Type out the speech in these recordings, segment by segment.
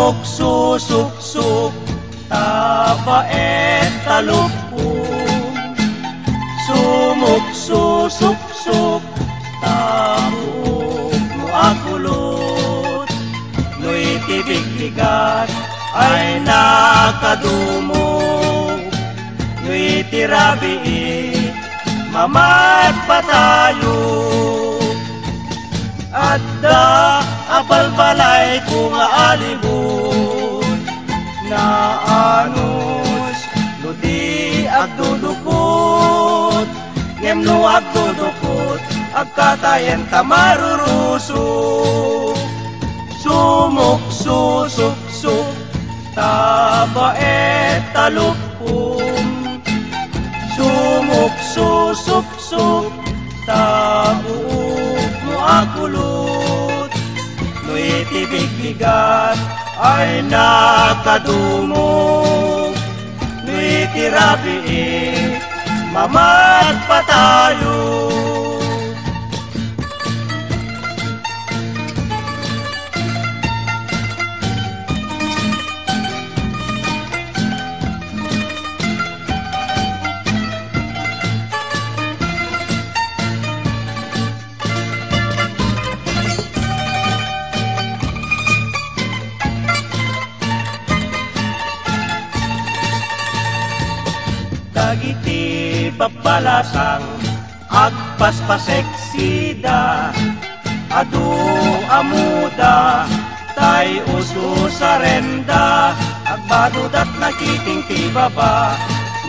Sumok, susuksok, tapaet, talupong. Sumok, susuksok, tabuok mo akulot. No'y tibig-bigat ay nakadumog. No'y tirabi, mamat pa tayo. At da abalbalay kung aalibon na anos ludi agdudukot ngem no agdudukot agkatayen tamarurusok. Sumok, susuksok, tabaet, talupong. Sumok, susuksok, tabuok mo akulot. No'y tibig-bigat ay nakadumog. No'y tirabi, mamat pa tayo. Dagiti babalasang agpaspaseksida adu amuda tay uso sarenda agbadudat nakiting tibaba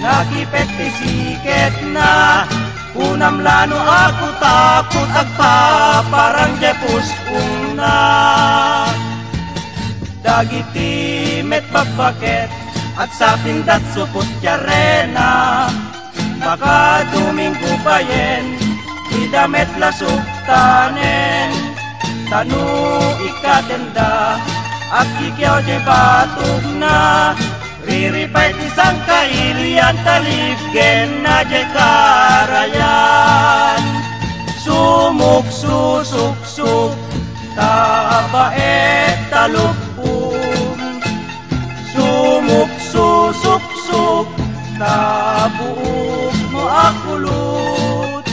nakipet tisiket na unam lano ako takot agpaparang jepus una. Dagiti met babaket at sa pindat supot yarena baka Domingo bayen idamet lasok tanen tanu ikatenda at kikyaw de batog na riripay tisang kailian talibgen na de karayan. Sumok, susuksok, tabaet, talupong. Sumok, susuksok, tabuok mo akulot.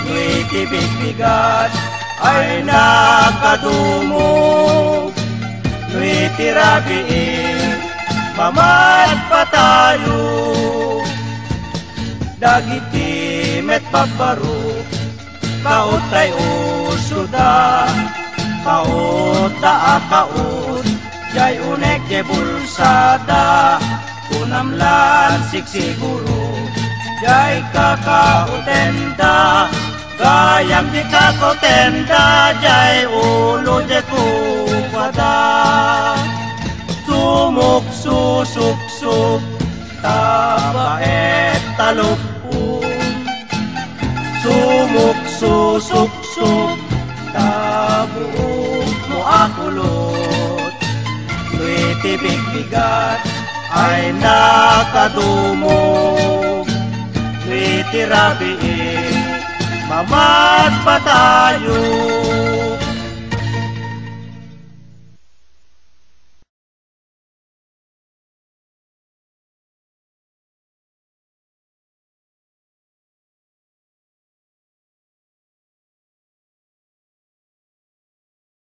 No'y tibig-bigat ay nakadumog. No'y tirabiin, mamat pa tayo. Dagiti met pagbaro, kaot tay usuda. Kaot ta akaot, jay unek je bulsada. Kunamlan sigsiguro, jay kakautenda. Gayam di kakotenda, jay ulo je kupada. Sumok, susuksok, tabaet, talupong. Sumok, susuksok, tabuok mo akulot. No'y tibig-bigat ay nakadumog. No'y tirabiin, mamat pa tayo.